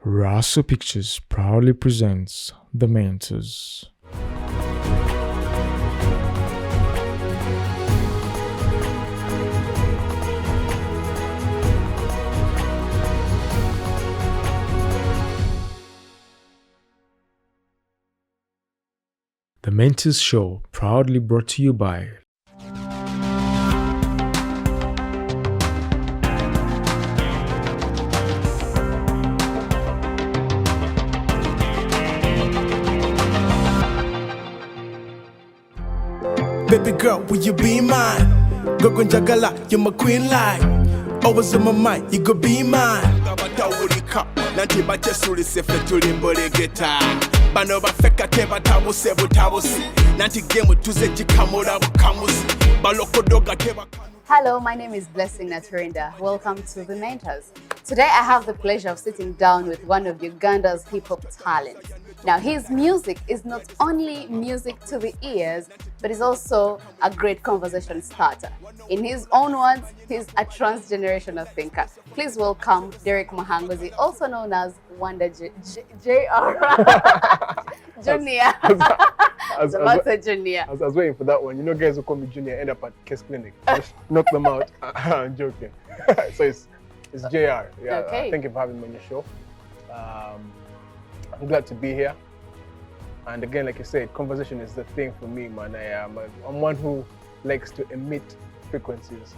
Raso Pictures proudly presents The Mentors. The Mentors Show proudly brought to you by Baby girl, will you be mine? Gogo njagala, you're my queen line. Always on my mind, you could be mine. Batawulika, nanti bachesulise ffe tulimbolegeta. Bano bafeka tebatabuse butabusi. Nanti gemu tuze gikamula bukamusi. Balokodoga tebakanu. Hello, my name is Blessing Naturinda. Welcome to The Mentors. Today I have the pleasure of sitting down with one of Uganda's hip-hop talents. Now, his music is not only music to the ears, but is also a great conversation starter. In his own words, he's a transgenerational thinker. Please welcome Derek Muhanguzi, also known as Wanda Jr. Junior. I was Junior. I was waiting for that one. You know, guys who call me Junior end up at Case Clinic. Just knock them out. I'm joking. So it's JR. Yeah. Okay. Thank you for having me on your show. I'm glad to be here. And again, like you said, conversation is the thing for me, man. I'm one who likes to emit frequencies.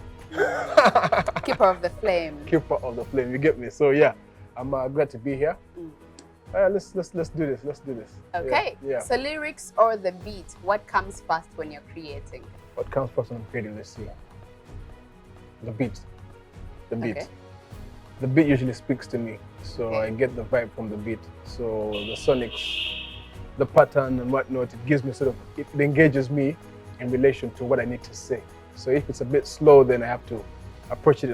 Keeper of the flame. Keeper of the flame. You get me? So yeah, I'm glad to be here. Let's do this. Let's do this. Okay. Yeah. So lyrics or the beat, what comes first when you're creating? What comes first when I'm creating? Let's see. The beat. The beat. Okay. The beat usually speaks to me, so Okay. I get the vibe from the beat. So the sonics, the pattern and whatnot, it gives me it engages me in relation to what I need to say. So if it's a bit slow, then I have to approach it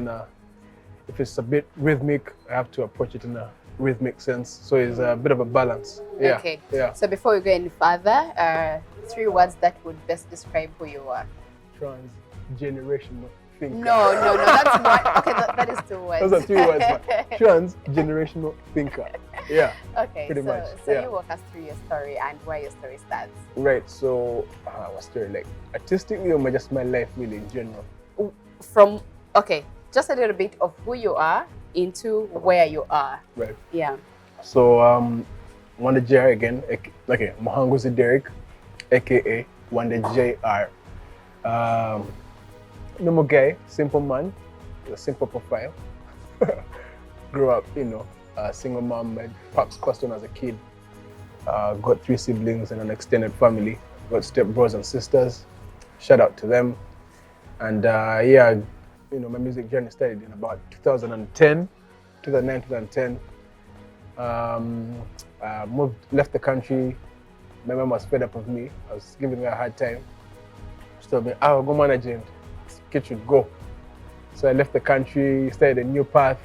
if it's a bit rhythmic, I have to approach it in a rhythmic sense. So it's a bit of a balance. Yeah. Okay. Yeah. So before we go any further, 3 words that would best describe who you are. Transgenerational thinker. No, that's one. Okay, that is 2 words. Those are 3 words, man. Transgenerational thinker. Yeah. Okay, pretty much, so yeah. you walk us through your story and where your story starts. Right. So what's story like? Artistically or just my life really in general? Okay, just a little bit of who you are into where you are. Right. Yeah. So Wanda JR again. Okay, Muhanguzi Derek, aka Wanda JR. Normal guy, simple man, with a simple profile. Grew up, single mom. My pops passed on as a kid. Got 3 siblings and an extended family. Got step brothers and sisters. Shout out to them. And my music journey started in about 2009, 2010. Left the country. My mom was fed up with me. I was giving her a hard time. She told me, "I'll go managing. Kid should go." So I left the country, started a new path,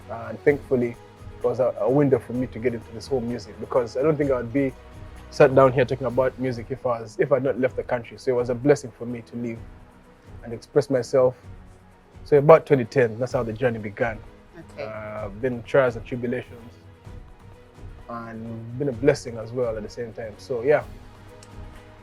and thankfully it was a window for me to get into this whole music, because I don't think I would be sat down here talking about music if I'd not left the country. So it was a blessing for me to leave and express myself. So about 2010, that's how the journey began. Okay. Been trials and tribulations, and been a blessing as well at the same time. So yeah,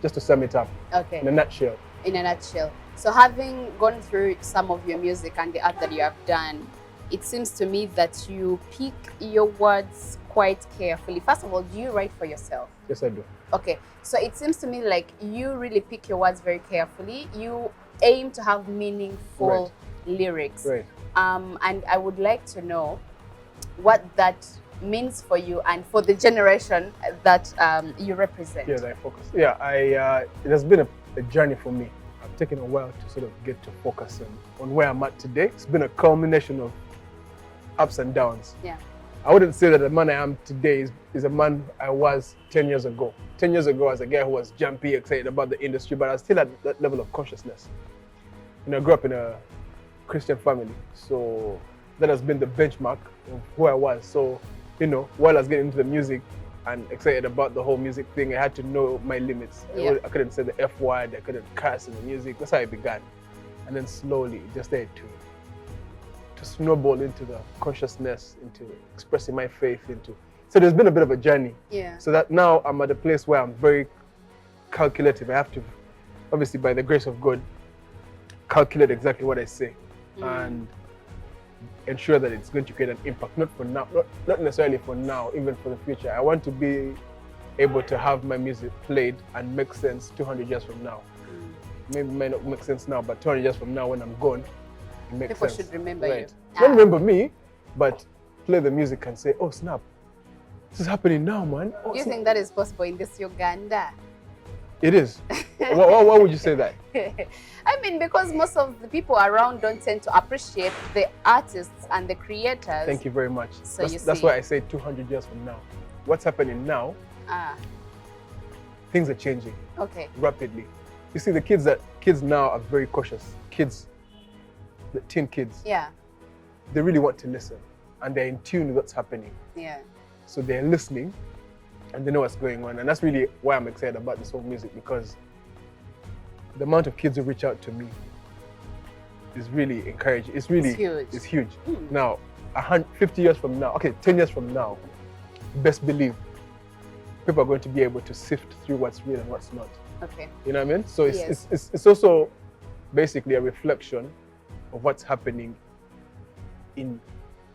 just to sum it up, Okay. in a nutshell. In a nutshell. So having gone through some of your music and the art that you have done, it seems to me that you pick your words quite carefully. First of all, do you write for yourself? Yes, I do. Okay, so it seems to me like you really pick your words very carefully. You aim to have meaningful lyrics. Right. And I would like to know what that means for you and for the generation that you represent. Yeah, I focus. Yeah, it has been a journey for me. I've taken a while to get to focus on where I'm at today. It's been a culmination of ups and downs. Yeah. I wouldn't say that the man I am today is a man I was 10 years ago. 10 years ago, I was a guy who was jumpy, excited about the industry, but I was still at that level of consciousness. I grew up in a Christian family, so that has been the benchmark of who I was. So, while I was getting into the music and excited about the whole music thing, I had to know my limits. Yeah. I couldn't say the F word, I couldn't curse in the music. That's how it began. And then slowly, it just started to snowball into the consciousness, into expressing my faith, into. So there's been a bit of a journey. Yeah. So that now I'm at a place where I'm very calculative. I have to, obviously by the grace of God, calculate exactly what I say and ensure that it's going to create an impact, not for now, not necessarily for now, even for the future. I want to be able to have my music played and make sense 200 years from now. Maybe it might not make sense now, but 200 years from now when I'm gone, it makes People sense. should remember right. you. Not remember me, but play the music and say, oh snap, this is happening now, man. Oh, Do you snap. think that is possible in this Uganda? It is. Why would you say that? I mean, because most of the people around don't tend to appreciate the artists and the creators. Thank you very much. So that's why I say 200 years from now. What's happening now, things are changing Okay. rapidly. You see, the kids now are very cautious. Kids, the teen kids, Yeah. they really want to listen and they're in tune with what's happening. Yeah. So they're listening and they know what's going on. And that's really why I'm excited about this whole music, because the amount of kids who reach out to me is really encouraging. It's really huge. It's huge. Now, 50 years from now, okay, 10 years from now, best believe people are going to be able to sift through what's real and what's not. Okay. You know what I mean? So Yes. it's also basically a reflection of what's happening in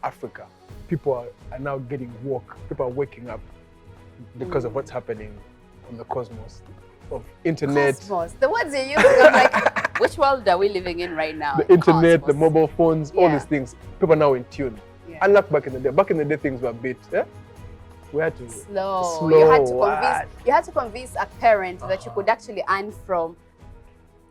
Africa. People are now getting woke. People are waking up because of what's happening on the cosmos of internet. Cosmos. The words you use, I'm like, which world are we living in right now? The internet, the Cosmos. mobile phones, all Yeah. these things. People are now in tune. Yeah. Unlike back in the day. Back in the day, things were a bit. We had to Slow. slow. You had to what? convince. You had to convince a parent that you could actually earn from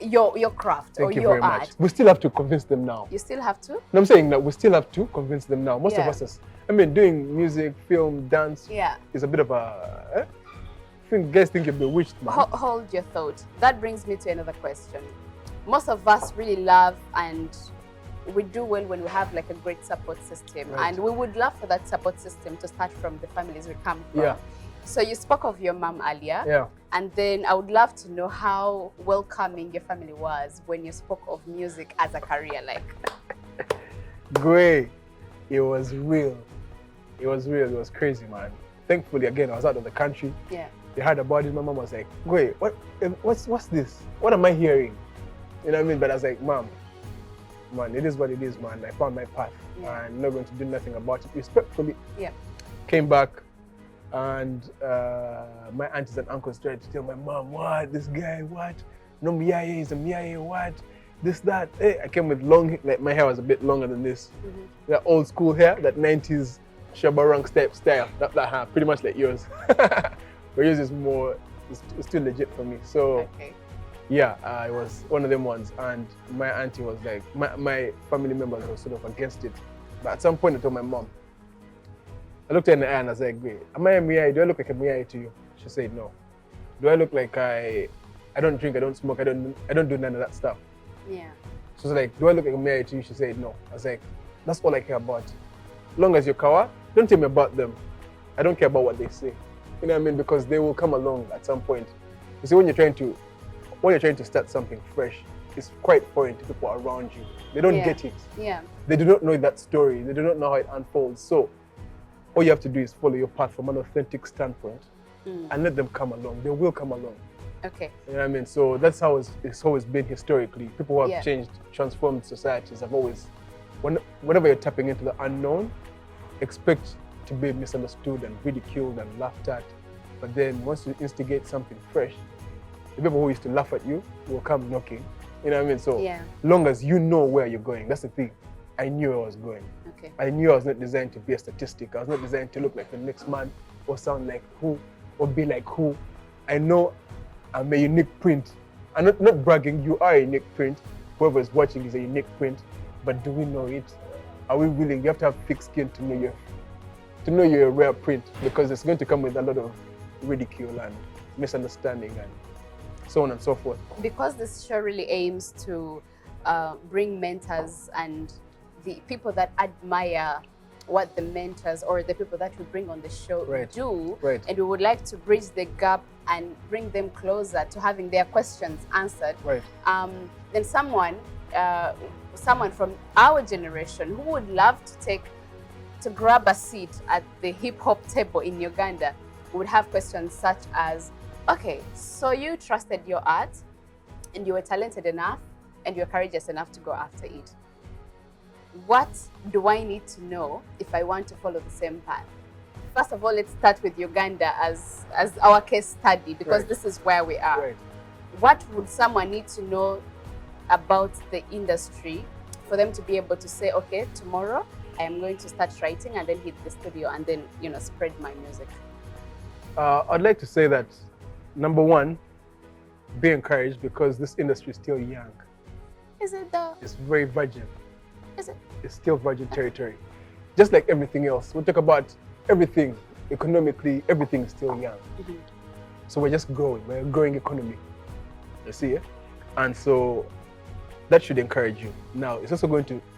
your craft Thank or you your very art. much. We still have to convince them now. You still have to. No, I'm saying that we still have to convince them now. Most of Yeah. us, doing music, film, dance Yeah. is a bit of a. I think guys think you're bewitched, man. Hold your thought. That brings me to another question. Most of us really love and we do well when we have like a great support system, Right. and we would love for that support system to start from the families we come from. Yeah. So you spoke of your mom earlier, Yeah. and then I would love to know how welcoming your family was when you spoke of music as a career. Like, Great. It was real. It was real. It was crazy, man. Thankfully, again, I was out of the country. yeah, They heard about it. My mom was like, "Wait, what's this? What am I hearing?" You know what I mean? But I was like, "Mom, man, it is what it is, man. I found my path. Yeah. I'm not going to do nothing about it." Respectfully, yeah, came back, and my aunties and uncles tried to tell my mom, "What? This guy? What? No miaye is a miaye. What? This, that." Hey, I came with long, like my hair was a bit longer than this. That old school hair, that 90s Shabarang style. That pretty much like yours. But yours is more, it's still legit for me. So okay, yeah, it was one of them ones. And my auntie was like, my family members were sort of against it. But at some point I told my mom, I looked her in the eye and I was like, "Wait, am I a Miai? Do I look like a Miai to you?" She said, "No." "Do I look like I don't drink, I don't smoke, I don't do none of that stuff?" yeah, She was like, "Do I look like a Miai to you?" She said, "No." I was like, "That's all I care about. As long as you're kawa, don't tell me about them. I don't care about what they say." You know what I mean? Because they will come along at some point. You see, when you're trying to start something fresh, it's quite foreign to people around you. They don't Yeah. get it. yeah, They do not know that story. They do not know how it unfolds. So all you have to do is follow your path from an authentic standpoint and let them come along. They will come along. okay, You know what I mean? So that's how it's always been historically. People who have Yeah. changed, transformed societies have always, whenever you're tapping into the unknown, expect to be misunderstood and ridiculed and laughed at. But then once you instigate something fresh, the people who used to laugh at you will come knocking. You know what I mean? So yeah, long as you know where you're going, that's the thing. I knew where I was going. okay, I knew I was not designed to be a statistic. I was not designed to look like the next man or sound like who or be like who. I know I'm a unique print. I'm not bragging, you are a unique print. Whoever is watching is a unique print. But do we know it? Are we willing? You have to have thick skin to know you're a rare print, because it's going to come with a lot of ridicule and misunderstanding and so on and so forth. because this show really aims to bring mentors and the people that admire what the mentors or the people that we bring on the show Right. do, Right. and we would like to bridge the gap and bring them closer to having their questions answered. Right. Then someone someone from our generation who would love to grab a seat at the hip hop table in Uganda would have questions such as, okay, so you trusted your art and you were talented enough and you're courageous enough to go after it. What do I need to know if I want to follow the same path? First of all, let's start with Uganda as our case study, because this is where we are. Right. What would someone need to know about the industry for them to be able to say, okay, tomorrow I am going to start writing and then hit the studio and then, spread my music? I'd like to say that, number one, be encouraged because this industry is still young. Is it though? It's very virgin. Is it? It's still virgin territory. Just like everything else. We talk about everything, economically, everything is still young. Mm-hmm. So we're just growing. We're a growing economy. You see it? And so that should encourage you. Now, it's also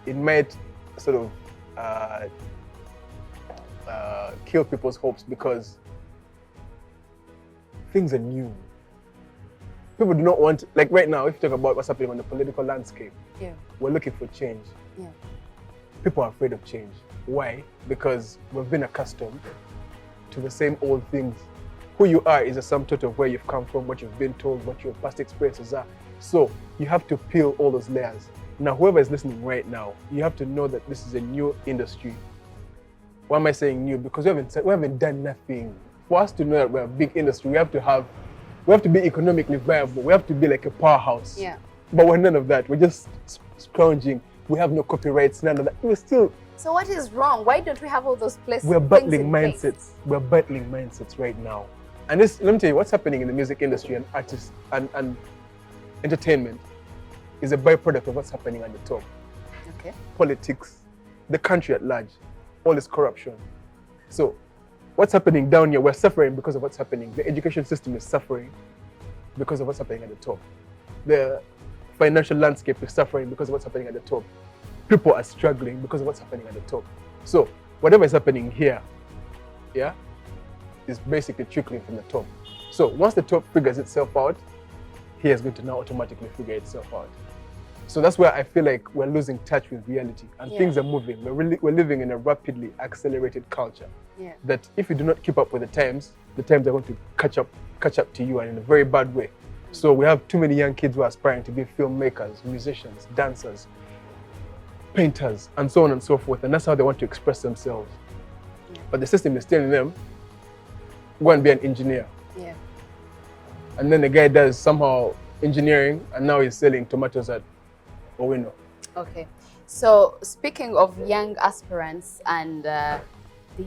it might sort of kill people's hopes because things are new. People do not want, like right now, if you talk about what's happening on the political landscape, we're looking for change. Yeah. People are afraid of change. Why? Because we've been accustomed to the same old things. Who you are is a sum total of where you've come from, what you've been told, what your past experiences are. So you have to peel all those layers. Now, whoever is listening right now, you have to know that this is a new industry. Why am I saying new? Because we haven't done nothing. For us to know that we're a big industry, we have to be economically viable. We have to be like a powerhouse. Yeah. But we're none of that. We're just scrounging. We have no copyrights, none of that. We're still. So what is wrong? Why don't we have all those places? We're battling mindsets. We're battling mindsets right now. And let me tell you, what's happening in the music industry and artists and entertainment is a byproduct of what's happening at the top. Okay. Politics, the country at large, all this corruption. So what's happening down here, we're suffering because of what's happening. The education system is suffering because of what's happening at the top. The financial landscape is suffering because of what's happening at the top. People are struggling because of what's happening at the top. So whatever is happening here, is basically trickling from the top. So once the top figures itself out, here is going to now automatically figure itself out. So that's where I feel like we're losing touch with reality and things are moving. We're living in a rapidly accelerated culture. Yeah. That if you do not keep up with the times are going to catch up to you, and in a very bad way. So we have too many young kids who are aspiring to be filmmakers, musicians, dancers, painters, and so on and so forth. And that's how they want to express themselves. Yeah. But the system is telling them, go and be an engineer. Yeah. And then the guy does somehow engineering, and now he's selling tomatoes at Owino. Okay. So speaking of young aspirants and the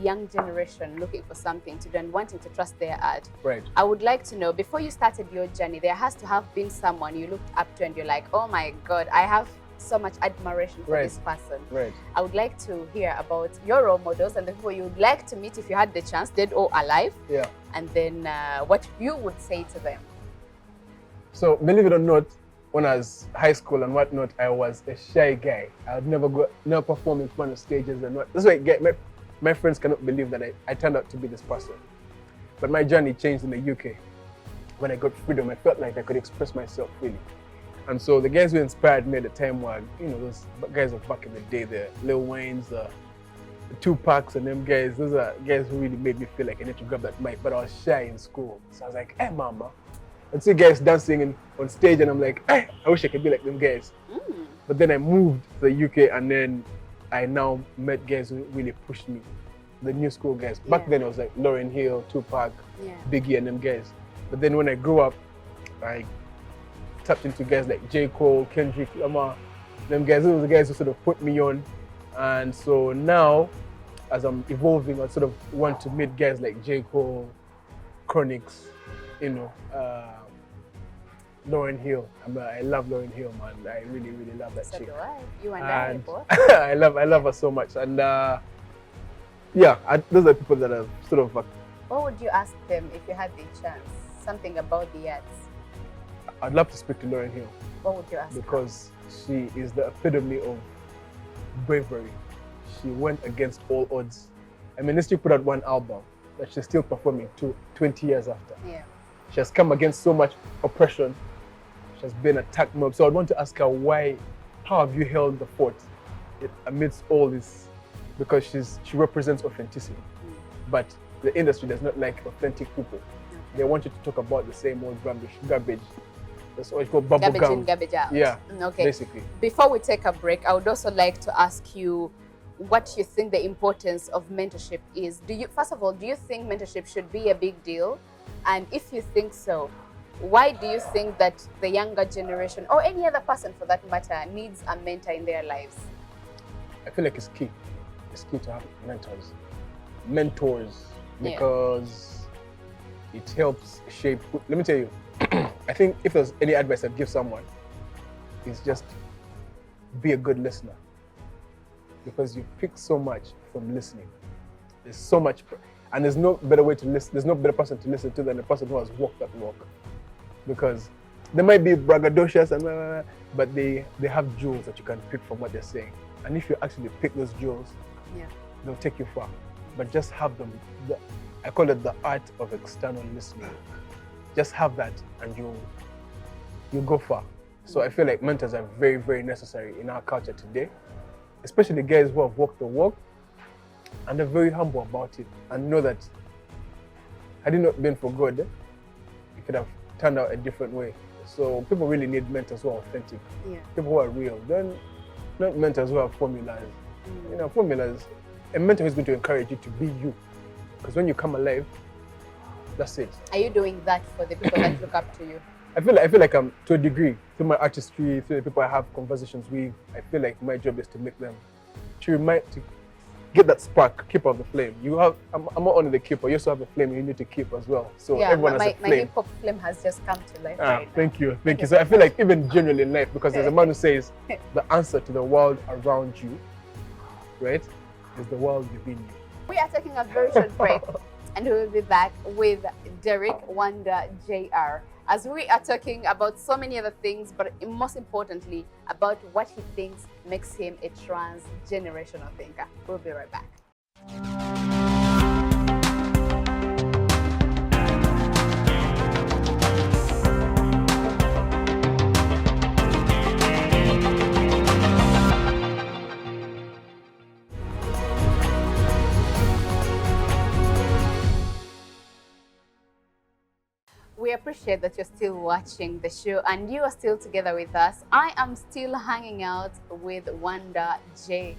young generation looking for something to do and wanting to trust their art, Right. I would like to know, before you started your journey, there has to have been someone you looked up to and you're like, oh my God, I have so much admiration for this person. Right. I would like to hear about your role models and the people you would like to meet if you had the chance, dead or alive. Yeah. And then what you would say to them. So believe it or not, when I was high school and whatnot, I was a shy guy. I would never perform in front of stages and what. That's why my friends cannot believe that I turned out to be this person. But my journey changed in the UK. When I got freedom, I felt like I could express myself freely. And so the guys who inspired me at the time were, those guys of back in the day, the Lil Waynes, the Tupacs and them guys. Those are guys who really made me feel like I need to grab that mic, but I was shy in school. So I was like, hey mama. I'd see guys dancing on stage and I'm like, hey, I wish I could be like them guys. But then I moved to the UK and then I now met guys who really pushed me. The new school guys. Back then it was like Lauryn Hill, Tupac, Biggie and them guys. But then when I grew up, I tapped into guys like J. Cole, Kendrick Lamar, them guys. Those were the guys who sort of put me on. And so now, as I'm evolving, I sort of want to meet guys like J. Cole, Chronix, Lauryn Hill. I love Lauryn Hill, man. I really, really love that So chick. do I. You and I both. I love her so much. And those are people that are sort of. What would you ask them if you had the chance? Something about the arts. I'd love to speak to Lauryn Hill. What would you ask her? Because she is the epitome of bravery. She went against all odds. I mean, this chick put out one album that she's still performing 20 years after. Yeah. She has come against so much oppression. She has been attacked mob. So I'd want to ask her, why how have you held the fort amidst all this? Because she represents authenticity. But the industry does not like authentic people. They want you to talk about the same old garbage. That's what you call bubble Garbage gum. in, garbage out. Yeah, Okay. basically. Before we take a break, I would also like to ask you what you think the importance of mentorship is. First of all, do you think mentorship should be a big deal? And if you think so, why do you think that the younger generation, or any other person for that matter, needs a mentor in their lives? I feel like it's key. It's key to have mentors, because it helps shape. Let me tell you, I think if there's any advice I'd give someone, it's just be a good listener, because you pick so much from listening. There's so much, and there's no better way to listen. There's no better person to listen to than the person who has walked that walk, because they might be braggadocious and but they have jewels that you can pick from what they're saying. And if you actually pick those jewels, they'll take you far. But just have them. I call it the art of external listening. Just have that, and you'll go far. So I feel like mentors are very, very necessary in our culture today, especially guys who have walked the walk, and they're very humble about it, and know that had it not been for God, it could have turned out a different way. So people really need mentors who are authentic, people who are real. Then not mentors who have formulas. Formulas. A mentor is going to encourage you to be you, because when you come alive, that's it. Are you doing that for the people that look up to you? I feel like I'm, to a degree, through my artistry, through the people I have conversations with, I feel like my job is to make them, to get that spark, keep up the flame. I'm not only the keeper, you also have a flame you need to keep as well. So everyone has a flame. My hip hop flame has just come to life right now. Thank you. So I feel like even generally in life, because there's a man who says the answer to the world around you, right, is the world within you. We are taking a very short break, and we will be back with Derek Wonder Jr. as we are talking about so many other things, but most importantly, about what he thinks makes him a transgenerational thinker. We'll be right back. We appreciate that you're still watching the show and you are still together with us. I am still hanging out with Wonder Jr.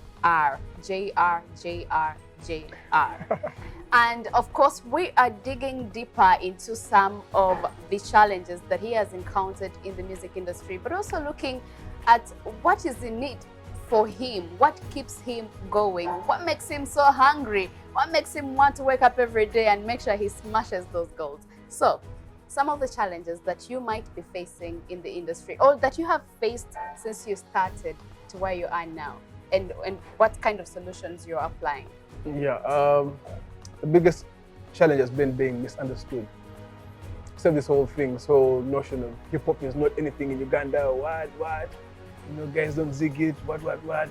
And of course, we are digging deeper into some of the challenges that he has encountered in the music industry, but also looking at what is in it for him, what keeps him going, what makes him so hungry, what makes him want to wake up every day and make sure he smashes those goals. So, some of the challenges that you might be facing in the industry, or that you have faced since you started to where you are now, and what kind of solutions you're applying. The biggest challenge has been being misunderstood. So this whole whole notion of hip hop is not anything in Uganda, what? Guys don't zig it, what?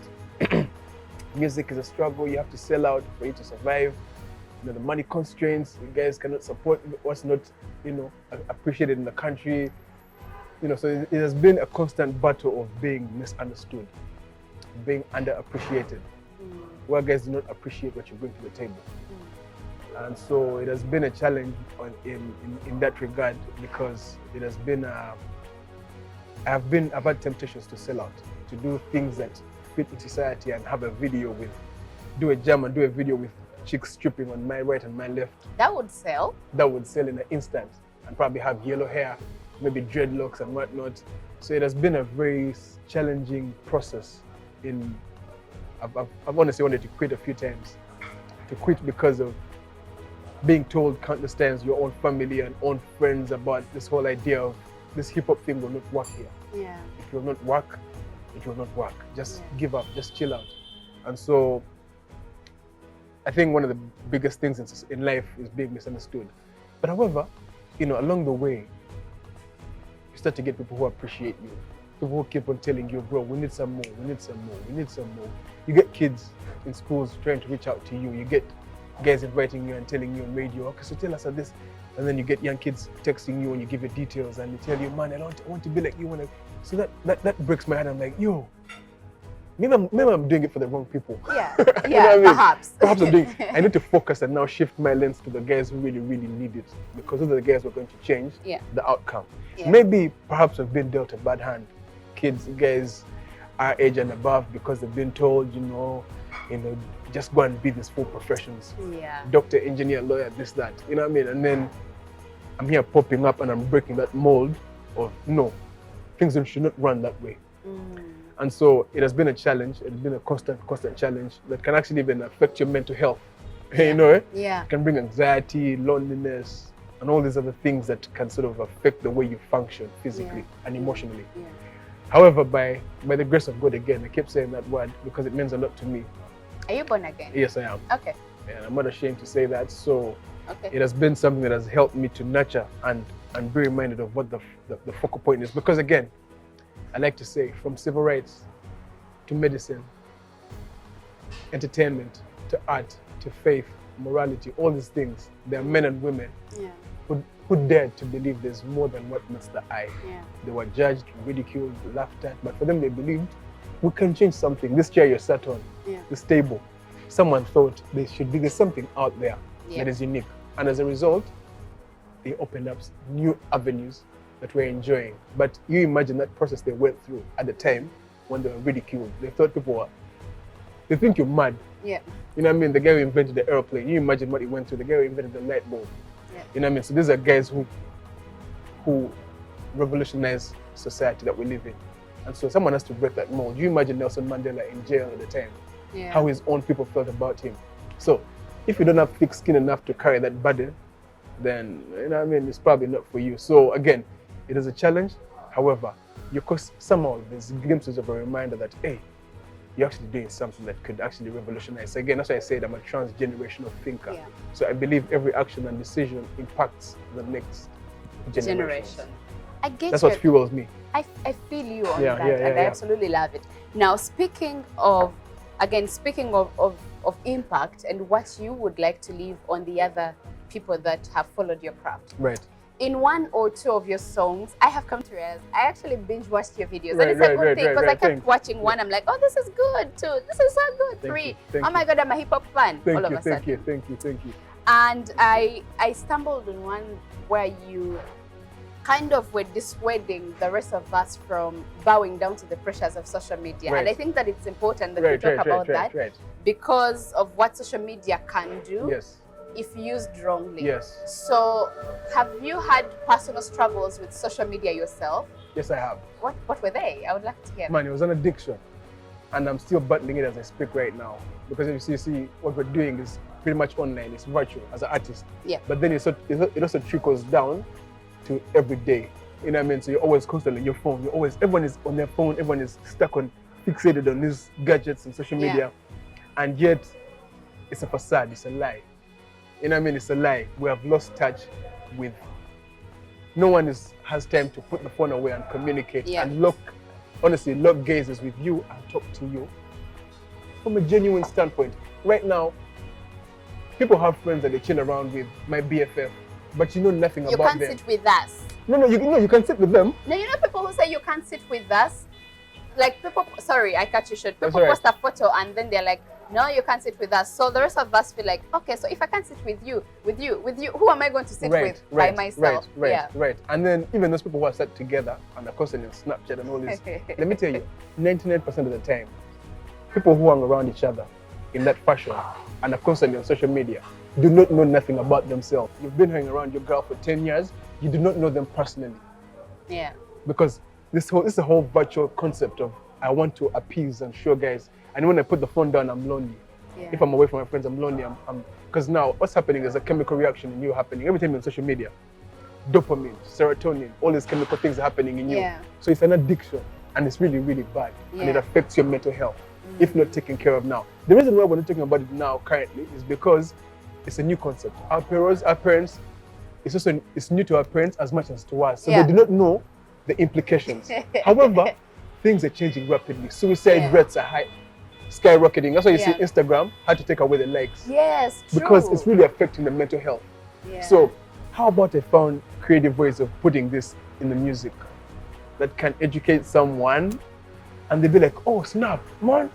Music is a struggle, you have to sell out for you to survive. The money constraints, you guys cannot support what's not, appreciated in the country. So it has been a constant battle of being misunderstood, being underappreciated, where guys do not appreciate what you bring to the table. And so it has been a challenge in that regard, because it has been, I've had temptations to sell out, to do things that fit in society and have a video do a jam and do a video with chicks stripping on my right and my left. That would sell? That would sell in an instant, and probably have yellow hair, maybe dreadlocks and whatnot. So it has been a very challenging process. I've honestly wanted to quit a few times. To quit because of being told countless times your own family and own friends about this whole idea of this hip hop thing will not work here. Yeah. It will not work, it will not work. Just give up, just chill out. And so I think one of the biggest things in life is being misunderstood. But however, along the way, you start to get people who appreciate you. People who keep on telling you, bro, we need some more, we need some more, we need some more. You get kids in schools trying to reach out to you. You get guys inviting you and telling you on radio, okay, so tell us this. And then you get young kids texting you and you give your details and they tell you, man, I want to be like you. So that breaks my heart. I'm like, yo, maybe I'm doing it for the wrong people. Yeah, You know yeah, what I mean? perhaps. Perhaps I need to focus and now shift my lens to the guys who really, really need it, because those are the guys who are going to change the outcome. Yeah. Maybe perhaps I've been dealt a bad hand. Kids, guys our age and above, because they've been told, just go and be these full professions. Yeah. Doctor, engineer, lawyer, this, that. You know what I mean? And then I'm here popping up and I'm breaking that mold of no, things should not run that way. And so it has been a challenge. It's been a constant challenge that can actually even affect your mental health. Yeah. It can bring anxiety, loneliness, and all these other things that can sort of affect the way you function physically and emotionally. Yeah. However, by the grace of God, again, I keep saying that word because it means a lot to me. Are you born again? Yes, I am. Okay. And I'm not ashamed to say that. So Okay. it has been something that has helped me to nurture and be reminded of what the focal point is. Because again, I like to say, from civil rights to medicine, entertainment, to art, to faith, morality, all these things, there are men and women who dared to believe there's more than what meets the eye. Yeah. They were judged, ridiculed, laughed at, but for them they believed we can change something. This chair you're sat on, this table, someone thought there's something out there that is unique. And as a result, they opened up new avenues that we're enjoying. But you imagine that process they went through at the time when they were ridiculed. They thought they think you're mad. Yeah. You know what I mean? The guy who invented the airplane, you imagine what he went through. The guy who invented the light bulb. Yeah. You know what I mean? So these are guys who revolutionized society that we live in. And so someone has to break that mold. You imagine Nelson Mandela in jail at the time, how his own people felt about him. So if you don't have thick skin enough to carry that burden, then, you know what I mean, it's probably not for you. So again, it is a challenge. However, somehow there's glimpses of a reminder that, hey, you're actually doing something that could actually revolutionize. Again, that's why I said I'm a trans-generational thinker. Yeah. So I believe every action and decision impacts the next generation. I get That's what fuels me. I feel you on Yeah, that, yeah, and yeah, I absolutely love it. Now, speaking of impact and what you would like to leave on the other people that have followed your craft. Right. In one or two of your songs, I have come to realize I actually binge watched your videos, Right, and it's a right, good right, thing because right, I kept thank you. watching one. I'm like, oh, this is good. 2, this is so good. 3, thank oh my God, I'm a hip hop fan. all of a sudden. Thank you. And I stumbled on one where you kind of were dissuading the rest of us from bowing down to the pressures of social media. Right. And I think that it's important that we talk about that because of what social media can do Yes. if used wrongly. Yes. So have you had personal struggles with social media yourself? Yes, I have. What were they? I would like to hear. Man, it was an addiction. And I'm still battling it as I speak right now. Because if you see what we're doing is pretty much online, it's virtual as an artist. Yeah. But then it also trickles down to every day. You know what I mean? So you're always constantly on your phone. Everyone is on their phone, everyone is stuck on, fixated on these gadgets and social media. And yet it's a facade, it's a lie. You know what I mean? It's a lie. We have lost touch with, no one has time to put the phone away and communicate and look gazes with you and talk to you from a genuine standpoint. Right now, people have friends that they chill around with, my BFF, but you know nothing about them. You can't sit with us. No, you can sit with them. No, you know people who say you can't sit with us? Like people, sorry, I cut you short. That's People right. post a photo and then they're like, no, you can't sit with us. So the rest of us feel like, okay, so if I can't sit with you, who am I going to sit with by myself? Right. And then even those people who are sat together and are constantly on Snapchat and all this, let me tell you, 99% of the time, people who hang around each other in that fashion and are constantly on social media do not know nothing about themselves. You've been hanging around your girl for 10 years, you do not know them personally. Yeah. Because this is a whole virtual concept of I want to appease and show guys. And when I put the phone down, I'm lonely. Yeah. If I'm away from my friends, I'm lonely. Because now what's happening is a chemical reaction in you happening. Every time you're on social media, dopamine, serotonin, all these chemical things are happening in you. Yeah. So it's an addiction and it's really, really bad. And it affects your mental health if not taken care of now. The reason why we're not talking about it now currently is because it's a new concept. Our parents, it's new to our parents as much as to us. So they do not know the implications. However, things are changing rapidly. Suicide rates are high, skyrocketing. That's why you see Instagram had to take away the likes. Yes, true. Because it's really affecting the mental health. Yeah. So how about I found creative ways of putting this in the music that can educate someone and they'd be like, oh snap, man,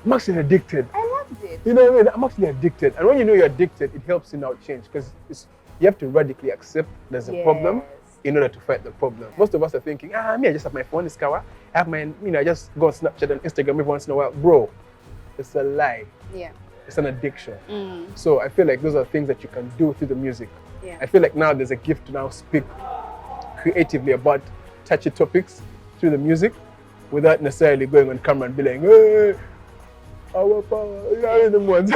I'm actually addicted. I loved it. You know what I mean? I'm actually addicted. And when you know you're addicted, it helps you now change because you have to radically accept there's a problem in order to fight the problem. Most of us are thinking, me, I just have my phone, I have my, I just go on Snapchat and Instagram every once in a while. Bro, it's a lie. Yeah. It's an addiction. So I feel like those are things that you can do through the music. Yeah. I feel like now there's a gift to now speak creatively about touchy topics through the music without necessarily going on camera and be like, hey, our power, you know the ones.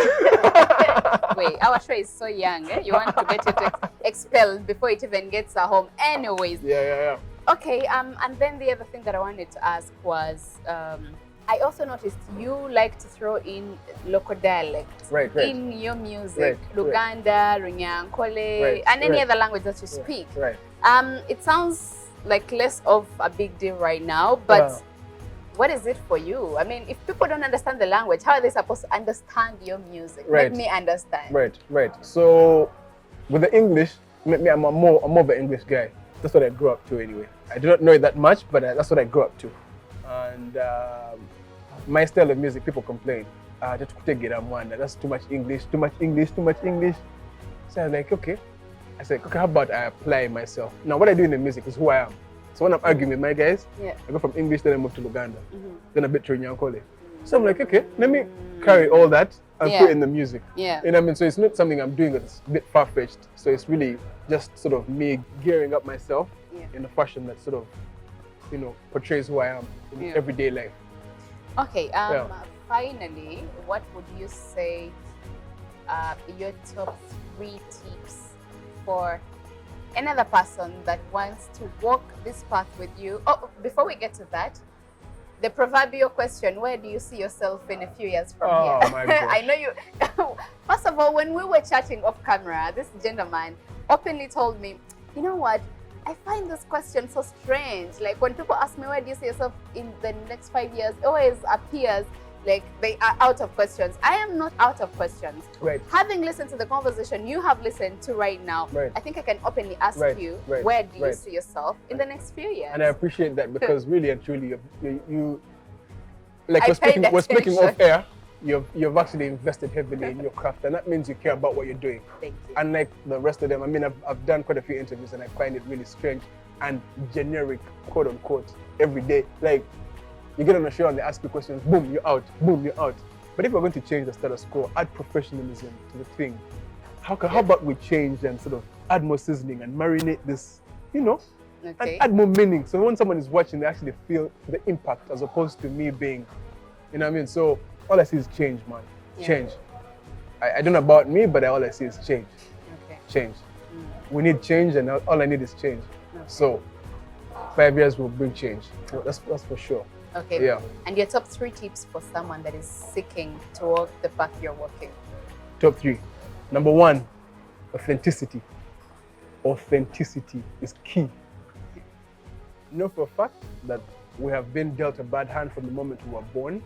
Wait, our show is so young. You want to get it expelled before it even gets home. Anyways. Yeah. Okay, and then the other thing that I wanted to ask was, I also noticed you like to throw in local dialects in your music. Luganda, Runyankole, and any other language that you speak. It sounds like less of a big deal right now, but what is it for you? I mean, if people don't understand the language, how are they supposed to understand your music? Let me understand. Right. So with the English, I'm more of an English guy. That's what I grew up to anyway. I do not know it that much, but that's what I grew up to. And my style of music, people complain. That's too much English. So I was like, okay. I said, okay, how about I apply myself? Now, what I do in the music is who I am. So when I'm arguing with my guys, I go from English, then I move to Uganda, then a bit to Runyankole. So I'm like, okay, let me carry all that and put it in the music. You know what I mean? So it's not something I'm doing that's a bit far-fetched. So it's really just sort of me gearing up myself in a fashion that sort of, portrays who I am in everyday life. Okay, finally, what would you say your top 3 tips for another person that wants to walk this path with you? Oh, before we get to that, the proverbial question, where do you see yourself in a few years from here? Oh my gosh. I know you. First of all, when we were chatting off camera, this gentleman openly told me, you know what? I find this question so strange. Like when people ask me, where do you see yourself in the next 5 years? It always appears like they are out of questions. I am not out of questions. Having listened to the conversation you have listened to right now, I think I can openly ask you, where do you see yourself in the next few years? And I appreciate that because really and truly, you like we're speaking off air. You've actually invested heavily in your craft, and that means you care about what you're doing. Thank you. Unlike the rest of them, I mean, I've done quite a few interviews, and I find it really strange and generic, quote unquote, every day. Like, you get on a show and they ask you questions, boom, you're out, boom, you're out. But if we're going to change the status quo, add professionalism to the thing, how about we change and sort of add more seasoning and marinate this, and add more meaning. So when someone is watching, they actually feel the impact as opposed to me being, you know what I mean? So all I see is change, man. Change. I don't know about me, but all I see is change. Change. We need change, and all I need is change. So 5 years will bring change. That's for sure. Okay. Yeah. And your top 3 tips for someone that is seeking to walk the path you're walking? Top 3. Number 1, authenticity. Authenticity is key. Know for a fact that we have been dealt a bad hand from the moment we were born.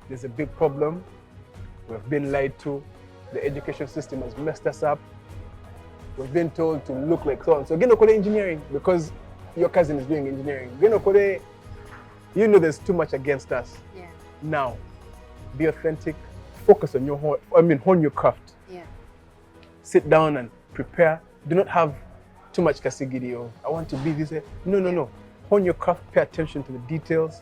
There's a big problem. We've been lied to. The education system has messed us up. We've been told to look like so. So, get engineering because your cousin is doing engineering. There's too much against us. Now, be authentic. Focus on hone your craft. Sit down and prepare. Do not have too much kasigiri of, I want to be this. No. Hone your craft. Pay attention to the details.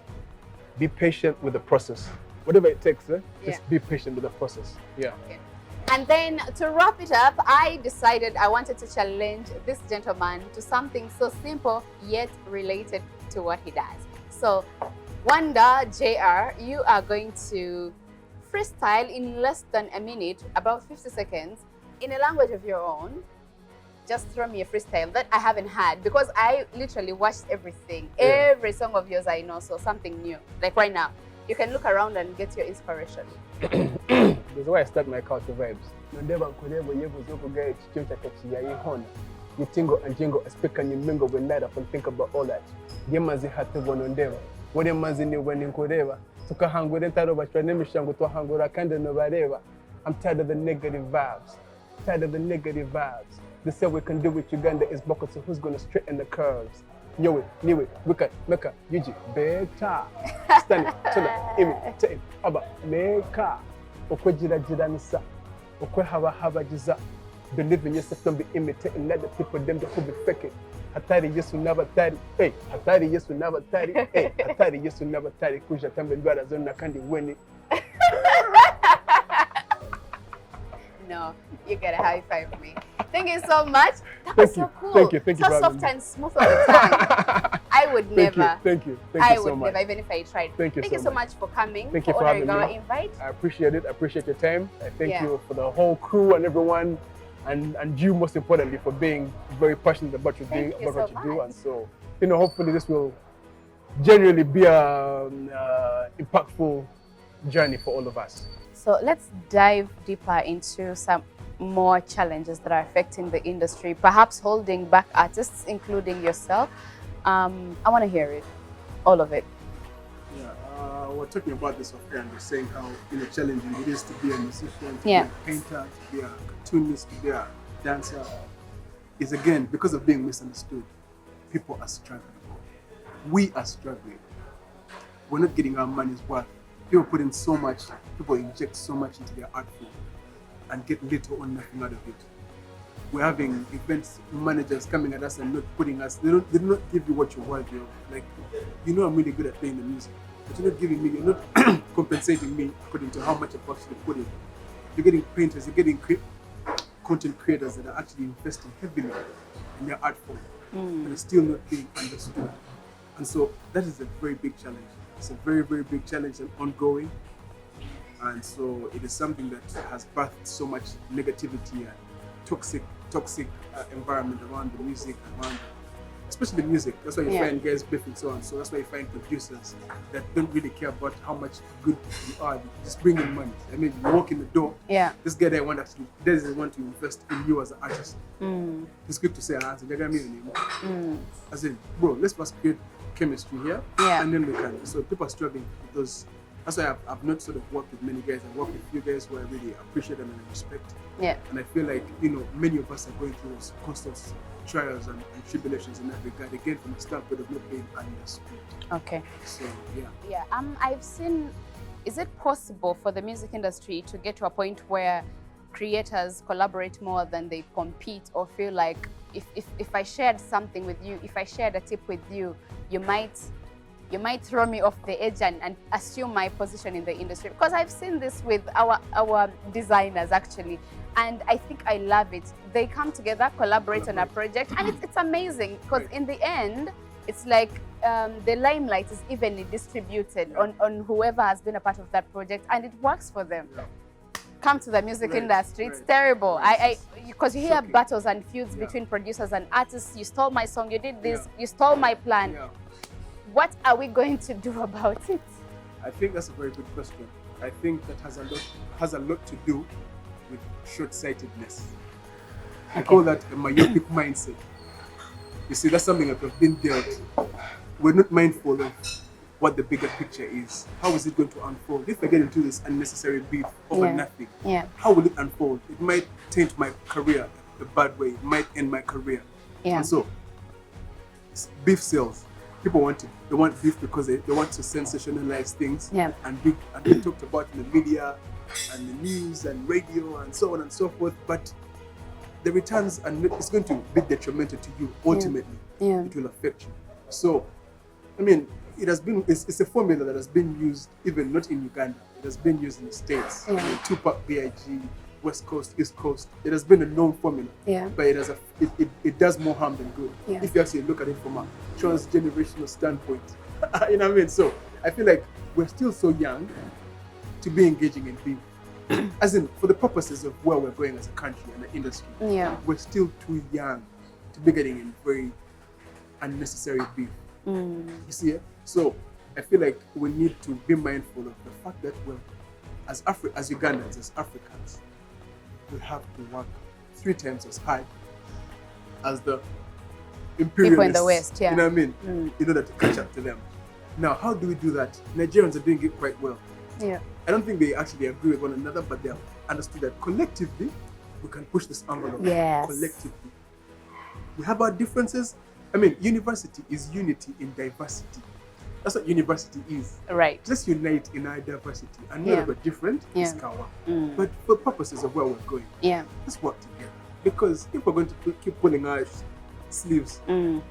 Be patient with the process. Whatever it takes, just be patient with the process. And then to wrap it up, I decided I wanted to challenge this gentleman to something so simple yet related to what he does. So, Wanda JR, you are going to freestyle in less than a minute, about 50 seconds, in a language of your own. Just throw me a freestyle that I haven't had because I literally watched everything. Every song of yours I know, so something new. Like right now, you can look around and get your inspiration. That's why I start my culture vibes. You tingle and jingle, I speak and you mingle when light up and think about all that. Yemazi had to one on them. What am I when in Kodeva? Took a hang with the over Tranemishan to a hang with a candle Novadeva. I'm tired of the negative vibes. They say we can do with Uganda is buckets, so who's gonna straighten the curves? nyowe, niwe, wika, meka, yuji, beta. Stanley, tuna, imi, te, aba, meka. Okwe jira jira nisa. Okwe haba jiza. Believe in yourself, don't be imitating other people, them that could be faking. Hatari Yesu n'abatari, hey, hatari Yesu n'abatari, hey, hatari Yesu n'abatari, kuja tambe ndwara zonna kandi weni. No, you gotta high five me. Thank you so much. That Thank was you. so cool. Thank you. Thank you So for having soft me. and smooth on the tongue. I would never. Thank you I so would much. never, even if I tried. Thank you so much for coming. Thank you for honoring having our me. invite. I appreciate it. I appreciate your time. I thank Yeah. you for the whole crew and everyone, and you most importantly for being very passionate about what Thank you you about what so you do. much. And so, hopefully this will genuinely be a impactful journey for all of us. So let's dive deeper into some more challenges that are affecting the industry, perhaps holding back artists, including yourself. I want to hear it, all of it. Yeah, we're talking about this off air and we're saying how challenging it is to be a musician, to Yeah. be a painter, to be a cartoonist, to be a dancer. Is again because of being misunderstood. People are struggling. We are struggling. We're not getting our money's worth. People put in so much, people inject so much into their art form and get little or nothing out of it. We're having events managers coming at us and not putting us, they do not give you what you're worthy of. Like, I'm really good at playing the music, but you're not giving me, you're not compensating me according to how much I've actually put in. You're getting painters, you're getting content creators that are actually investing heavily in their art form, and it's still not being understood. And so that is a very big challenge. It's a very, very big challenge and ongoing. And so it is something that has birthed so much negativity and toxic environment around the music, especially the music. That's why you find guys beefing so on. So that's why you find producers that don't really care about how much good you are. Just bring in money. I mean, you walk in the door. Yeah. This guy that doesn't want to invest in you as an artist. It's quick to say, as in, bro, let's first create chemistry here, and then we can. So people are struggling with those. That's why I've not sort of worked with many guys. I work with a few guys who I really appreciate them and I respect. Yeah. And I feel like, many of us are going through those constant trials and tribulations in that regard, again, from the standpoint of not being understood. Okay. So, yeah. Yeah. I've seen, is it possible for the music industry to get to a point where creators collaborate more than they compete, or feel like if I shared something with you, if I shared a tip with you, you might throw me off the edge and assume my position in the industry? Because I've seen this with our designers actually, and I think I love it. They come together, collaborate on a project, and it's amazing, because in the end, it's like the limelight is evenly distributed on whoever has been a part of that project, and it works for them. Come to the music industry, it's terrible. Because you hear battles and feuds between producers and artists. You stole my song, you did this, you stole my plan. What are we going to do about it? I think that's a very good question. I think that has a lot to do with short-sightedness. I call that a myopic mindset. You see, that's something that we've been dealt. We're not mindful of what the bigger picture is. How is it going to unfold? If I get into this unnecessary beef over nothing, how will it unfold? It might taint my career a bad way. It might end my career. And so, beef sells. People want it. They want beef because they want to sensationalize things and be talked about in the media and the news and radio and so on and so forth. But the returns it's going to be detrimental to you ultimately. It will affect you. So, I mean, it's a formula that has been used even not in Uganda. It has been used in the States. Tupac, BIG, West Coast, East Coast. It has been a known formula, but it does more harm than good. If you actually look at it from a transgenerational standpoint, you know what I mean? So I feel like we're still so young to be engaging in beef. As in, for the purposes of where we're going as a country and the industry, we're still too young to be getting in very unnecessary beef. You see it? So I feel like we need to be mindful of the fact that as Ugandans, as Africans, we have to work 3 times as hard as the imperialists, people in the West, you know what I mean? In order to catch up to them. Now, how do we do that? Nigerians are doing it quite well. I don't think they actually agree with one another, but they have understood that collectively, we can push this envelope. Collectively. We have our differences, I mean, university is unity in diversity. That's what university is. Right. Just unite in our diversity. And Yeah. we're but different, Yeah. it's Kawa. Mm. But for purposes of where we're going, Yeah. let's work together. Because if we're going to keep pulling our sleeves, Mm.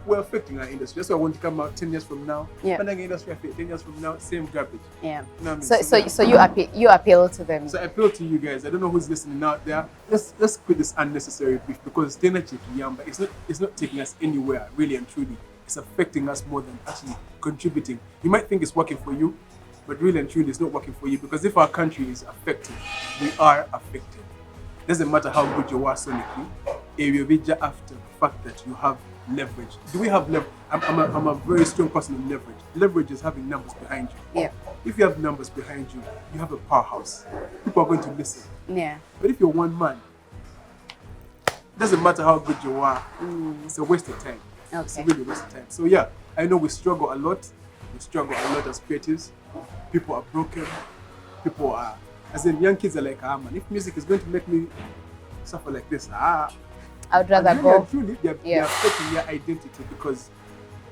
we're affecting our industry. That's why I want to come out 10 years from now. Yeah. When I get industry affect 10 years from now, same garbage. Yeah. You know what I mean? So you appeal to them. So I appeal to you guys. I don't know who's listening out there. Let's quit this unnecessary beef because it's not taking us anywhere, really and truly. It's affecting us more than actually contributing. You might think it's working for you, but really and truly it's not working for you because if our country is affected, we are affected. Doesn't matter how good you are sonically, it will be just after the fact that you have leverage. Do we have leverage? I'm a very strong person in leverage. Leverage is having numbers behind you. Yeah. If you have numbers behind you, you have a powerhouse. People are going to listen. Yeah. But if you're one man, it doesn't matter how good you are, it's a waste of time. It's Okay. really a waste of time. So yeah, I know we struggle a lot. We struggle a lot as creatives. People are broken. People are, as in young kids are like, man, if music is going to make me suffer like this, I would rather and really go. and truly, they're Yeah. affecting their identity because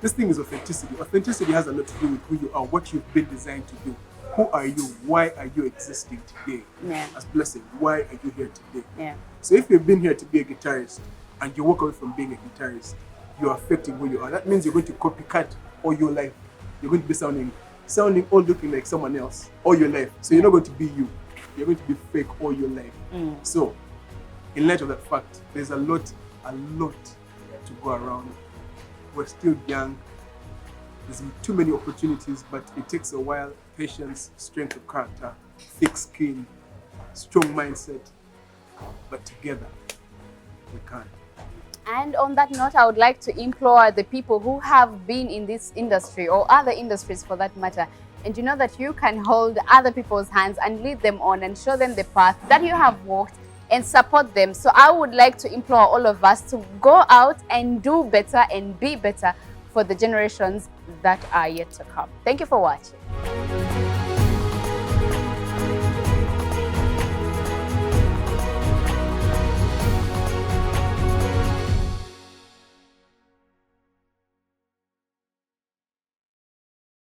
this thing is authenticity. Authenticity has a lot to do with who you are, what you've been designed to do. Who are you? Why are you existing today? Yeah. As Blessing, why are you here today? Yeah. So if you've been here to be a guitarist and you walk away from being a guitarist, you're affecting who you are. That means you're going to copycat all your life. You're going to be sounding all looking like someone else all your life. So you're not going to be you. You're going to be fake all your life. So in light of that fact, there's a lot to go around. We're still young. There's too many opportunities, but it takes a while. Patience, strength of character, thick skin, strong mindset. But together, we can. And on that note, I would like to implore the people who have been in this industry or other industries for that matter, and you know that you can hold other people's hands and lead them on and show them the path that you have walked and support them. So I would like to implore all of us to go out and do better and be better for the generations that are yet to come. Thank you for watching.